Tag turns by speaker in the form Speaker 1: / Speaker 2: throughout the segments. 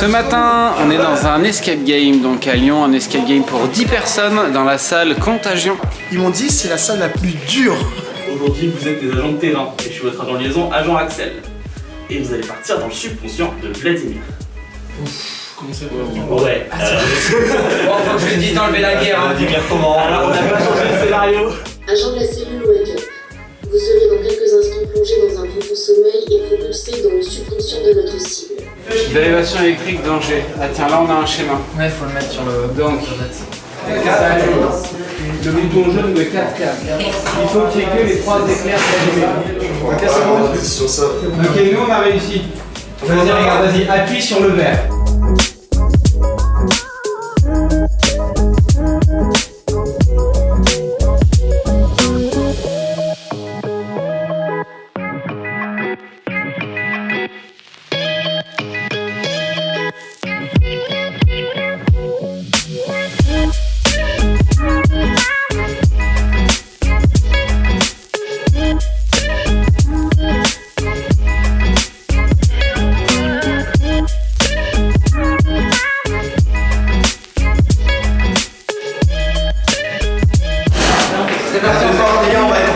Speaker 1: Ce matin, on est dans un escape game, donc à Lyon, un escape game pour 10 personnes dans la salle Contagion.
Speaker 2: Ils m'ont dit c'est la salle la plus dure.
Speaker 3: Aujourd'hui, vous êtes des agents de terrain et je suis votre agent de liaison, agent Axel. Et vous allez partir dans le subconscient de Vladimir.
Speaker 4: Ouf, comment ça va?
Speaker 3: Ouais.
Speaker 4: Bon, faut que je lui dise d'enlever la guerre.
Speaker 3: Vladimir, comment? Alors, on n'a pas changé le scénario.
Speaker 5: Agent de la cellule Wake Up. Vous serez dans quelques instants plongé dans un profond sommeil et propulsé dans le subconscient de notre cible.
Speaker 1: L'élévation électrique danger. Ah tiens, là on a un schéma.
Speaker 4: Ouais, faut le mettre sur le.
Speaker 1: Donc, le bouton jaune de 4 k. Il faut qu'il y ait que les 3 éclairs allumés.
Speaker 2: Sur ça.
Speaker 1: Ok, nous on a réussi. Vas-y, regarde, vas-y, appuie sur le vert.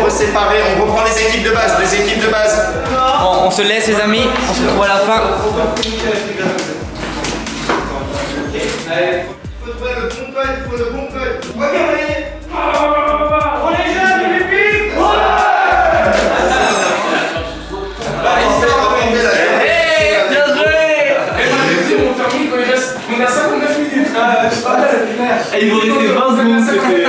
Speaker 2: Séparés, on reprend les équipes de base,
Speaker 4: On se laisse les amis, on se retrouve à la fin.
Speaker 2: Faut trouver le bon code, il faut le bon code. Ok,
Speaker 3: On est jeunes, les piques.
Speaker 4: Bien joué.
Speaker 1: On a 59 minutes.
Speaker 3: Et il vous restait 20 secondes, c'était.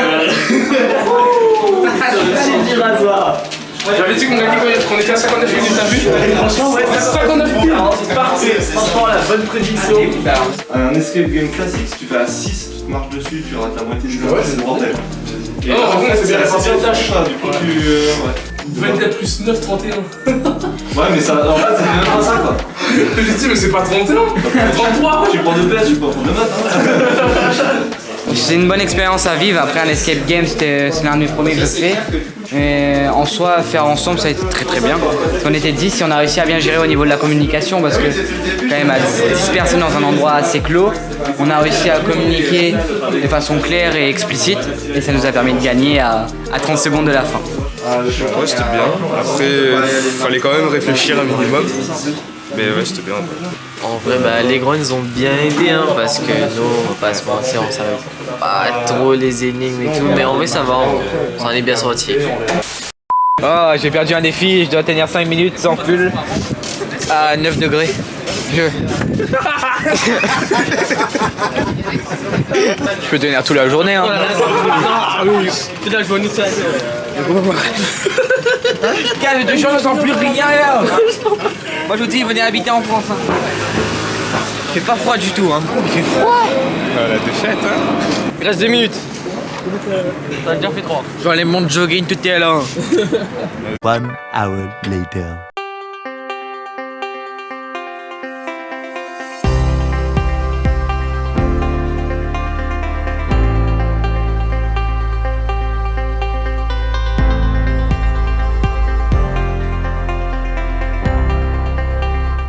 Speaker 1: J'avais dit qu'on a dit qu'on était à 59 minutes, t'as vu?
Speaker 3: Franchement, ouais, c'est
Speaker 1: 59 minutes.
Speaker 3: C'est parfait. Franchement, la bonne prédiction.
Speaker 6: Un escape game classique, si tu fais à 6, tu te marches dessus, tu rates la moitié du jeu, c'est le bordel. Et
Speaker 1: Non, par contre, c'est bien, c'est bien tâche.
Speaker 6: Du coup, tu. Ouais.
Speaker 1: 24 plus 9, 31.
Speaker 6: Ouais, mais ça, en fait, c'est même pas ça quoi.
Speaker 1: J'ai dit, mais c'est pas 31, 33.
Speaker 6: Tu prends 2 PS, tu peux prendre 2 maths.
Speaker 4: C'est une bonne expérience à vivre. Après un escape game, c'est l'un de mes premiers que je fais. Et en soi, faire ensemble, ça a été très très bien. Parce qu'on était 10 et on a réussi à bien gérer au niveau de la communication parce que quand même à 10 personnes dans un endroit assez clos, on a réussi à communiquer de façon claire et explicite et ça nous a permis de gagner à 30 secondes de la fin.
Speaker 7: Ouais, c'était bien. Après, fallait quand même réfléchir un minimum. Mais ouais, c'était bien.
Speaker 8: En vrai, les grunts ont bien aidé, hein, parce que nous, on va pas se mentir, on savait pas trop les énigmes et tout, mais en vrai, ça va, on s'en est bien sorti.
Speaker 4: Oh, j'ai perdu un défi, je dois tenir 5 minutes sans pull à 9 degrés. Je peux tenir toute la journée. Hein.
Speaker 8: Toute la journée, ça.
Speaker 4: Calme, de gens, je sens plus rien là. Moi je vous dis, venez habiter en France. Hein. Il fait pas froid du tout. Hein. Il fait froid.
Speaker 7: La défaite, hein.
Speaker 4: Il reste 2 minutes.
Speaker 8: Ça a déjà fait 3.
Speaker 4: Je vais aller mon jogging tout est là.
Speaker 9: 1 hour later.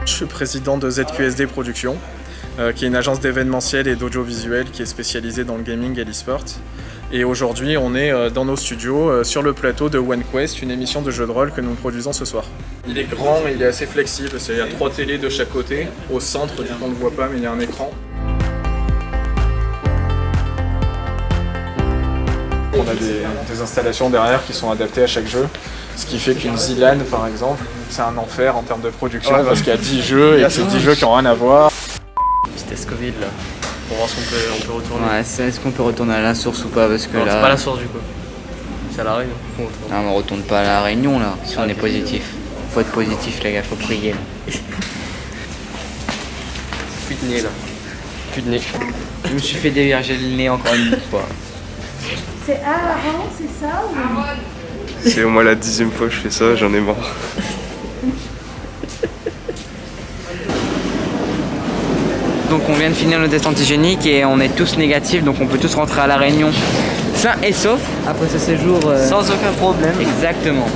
Speaker 10: Je suis président de ZQSD Productions, qui est une agence d'événementiel et d'audiovisuel qui est spécialisée dans le gaming et l'e-sport. Et aujourd'hui, on est dans nos studios sur le plateau de OneQuest, une émission de jeux de rôle que nous produisons ce soir. Il est grand, il est assez flexible, il y a 3 télés de chaque côté. Au centre, du coup, on ne le voit pas, mais il y a un écran. On a des installations derrière qui sont adaptées à chaque jeu. Ce qui fait qu'une Zilan, par exemple, c'est un enfer en termes de production parce qu'il y a 10 jeux et que c'est 10 jeux qui n'ont rien à voir.
Speaker 8: Petit test Covid là, pour voir si on peut retourner.
Speaker 4: Ouais, est-ce qu'on peut retourner à la source ou pas parce que
Speaker 8: Non,
Speaker 4: là...
Speaker 8: c'est pas la source du coup. C'est à la Réunion.
Speaker 4: Non, mais on retourne pas à la Réunion là, si on est positif. Faut être positif les gars, faut prier.
Speaker 8: Plus de nez là. Plus de nez.
Speaker 4: Je me suis fait déverger le nez encore une fois.
Speaker 11: C'est avant, c'est ça ou...
Speaker 7: C'est au moins la 10e fois que je fais ça, j'en ai marre.
Speaker 4: Donc on vient de finir le test antigénique et on est tous négatifs, donc on peut tous rentrer à la Réunion sain et sauf après ce séjour.
Speaker 8: Sans aucun problème.
Speaker 4: Exactement.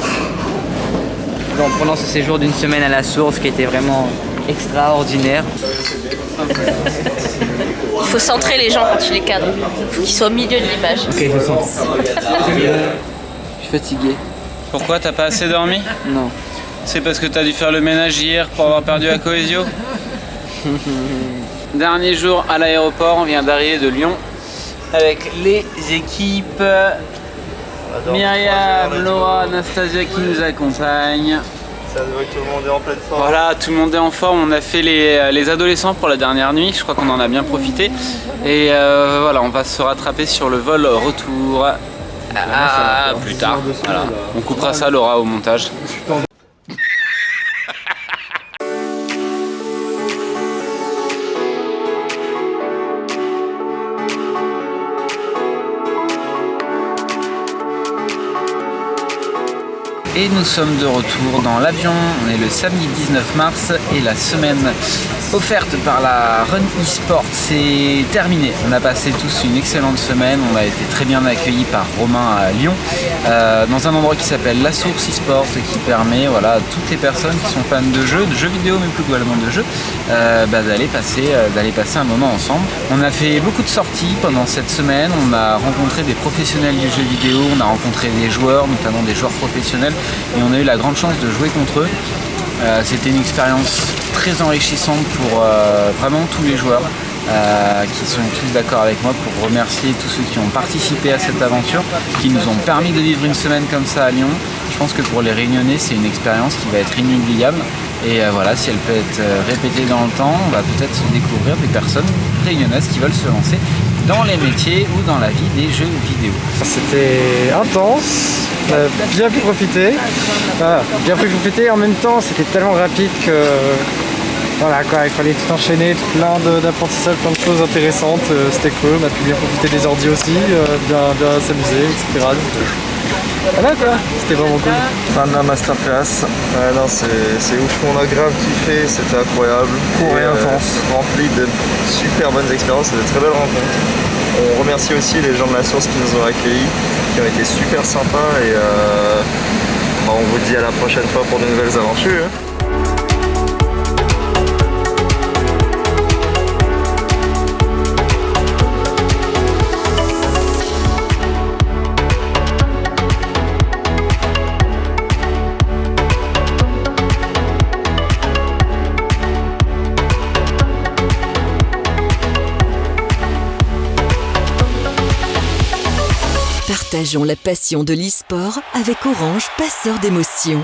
Speaker 4: Donc pendant ce séjour d'une semaine à la source qui était vraiment extraordinaire.
Speaker 12: Il faut centrer les gens quand tu les cadres. Il faut qu'ils soient au milieu de l'image.
Speaker 4: Ok, je sens.
Speaker 1: Je suis fatigué. Pourquoi t'as pas assez dormi?
Speaker 4: Non.
Speaker 1: C'est parce que t'as dû faire le ménage hier pour avoir perdu à Coesio? Dernier jour à l'aéroport, on vient d'arriver de Lyon avec les équipes Myriam, Laura, Anastasia qui nous accompagnent.
Speaker 6: Ça doit que tout le monde est en pleine forme.
Speaker 1: Voilà, tout le monde est en forme. On a fait les adolescents pour la dernière nuit. Je crois qu'on en a bien profité. Et voilà, on va se rattraper sur le vol retour. Plus tard. Voilà. On coupera ça, Laura, au montage. Et nous sommes de retour dans l'avion, on est le samedi 19 mars et la semaine offerte par la Run eSport c'est terminé. On a passé tous une excellente semaine, on a été très bien accueillis par Romain à Lyon dans un endroit qui s'appelle La Source eSport qui permet à toutes les personnes qui sont fans de jeux vidéo mais plus globalement de jeux, d'aller passer un moment ensemble. On a fait beaucoup de sorties pendant cette semaine, on a rencontré des professionnels du jeu vidéo, on a rencontré des joueurs, notamment des joueurs professionnels et on a eu la grande chance de jouer contre eux. C'était une expérience très enrichissante pour vraiment tous les joueurs qui sont tous d'accord avec moi pour remercier tous ceux qui ont participé à cette aventure, qui nous ont permis de vivre une semaine comme ça à Lyon. Je pense que pour les Réunionnais, c'est une expérience qui va être inoubliable. Et voilà, si elle peut être répétée dans le temps, on va peut-être découvrir des personnes réunionnaises qui veulent se lancer dans les métiers ou dans la vie des jeux vidéo.
Speaker 13: C'était intense, on a bien pu profiter. En même temps c'était tellement rapide que voilà quoi, il fallait tout enchaîner, plein d'apprentissage, plein de choses intéressantes, c'était cool, on a pu bien profiter des ordi aussi, bien s'amuser, etc. Voilà quoi, c'était vraiment cool.
Speaker 6: Fin de la masterclass, non, c'est ouf, on a grave kiffé, c'était incroyable.
Speaker 13: Court et intense.
Speaker 6: Rempli de super bonnes expériences et de très belles rencontres. On remercie aussi les gens de la source qui nous ont accueillis, qui ont été super sympas et on vous dit à la prochaine fois pour de nouvelles aventures.
Speaker 14: Partageons la passion de l'e-sport avec Orange, passeur d'émotions.